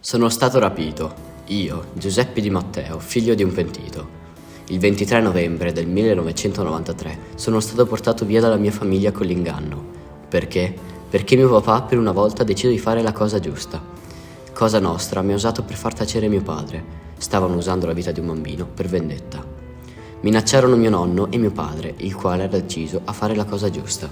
Sono stato rapito, io, Giuseppe Di Matteo, figlio di un pentito. Il 23 novembre del 1993 sono stato portato via dalla mia famiglia con l'inganno. Perché? Perché mio papà per una volta ha deciso di fare la cosa giusta. Cosa nostra mi ha usato per far tacere mio padre. Stavano usando la vita di un bambino per vendetta. Minacciarono mio nonno e mio padre, il quale ha deciso a fare la cosa giusta.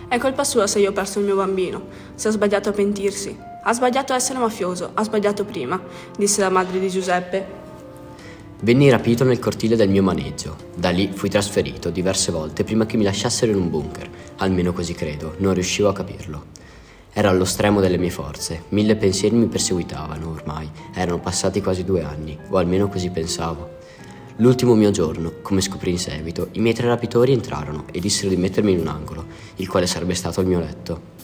È colpa sua se io ho perso il mio bambino, se ha sbagliato a pentirsi. Ha sbagliato a essere mafioso, ha sbagliato prima, disse la madre di Giuseppe. Venni rapito nel cortile del mio maneggio. Da lì fui trasferito diverse volte prima che mi lasciassero in un bunker. Almeno così credo, non riuscivo a capirlo. Ero allo stremo delle mie forze, 1000 pensieri mi perseguitavano ormai. Erano passati quasi 2 anni, o almeno così pensavo. L'ultimo mio giorno, come scoprì in seguito, i miei 3 rapitori entrarono e dissero di mettermi in un angolo, il quale sarebbe stato il mio letto.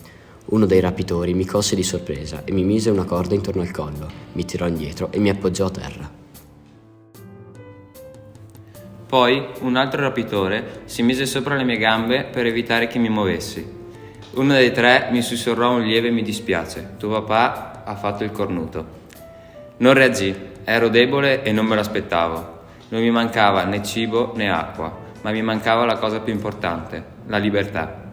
Uno dei rapitori mi colse di sorpresa e mi mise una corda intorno al collo, mi tirò indietro e mi appoggiò a terra. Poi un altro rapitore si mise sopra le mie gambe per evitare che mi muovessi. Uno dei 3 mi sussurrò un lieve "mi dispiace, tuo papà ha fatto il cornuto". Non reagì, ero debole e non me lo aspettavo. Non mi mancava né cibo né acqua, ma mi mancava la cosa più importante, la libertà.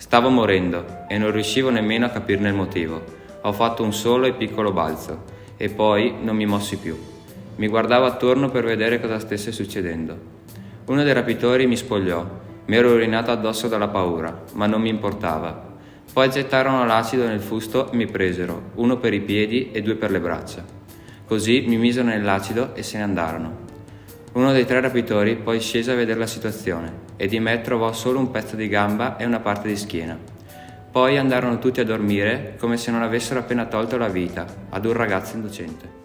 Stavo morendo e non riuscivo nemmeno a capirne il motivo. Ho fatto un solo e piccolo balzo e poi non mi mossi più. Mi guardavo attorno per vedere cosa stesse succedendo. Uno dei rapitori mi spogliò. Mi ero urinato addosso dalla paura, ma non mi importava. Poi gettarono l'acido nel fusto e mi presero, 1 per i piedi e 2 per le braccia. Così mi misero nell'acido e se ne andarono. Uno dei 3 rapitori poi scese a vedere la situazione e di me trovò solo un pezzo di gamba e una parte di schiena. Poi andarono tutti a dormire come se non avessero appena tolto la vita ad un ragazzo indocente.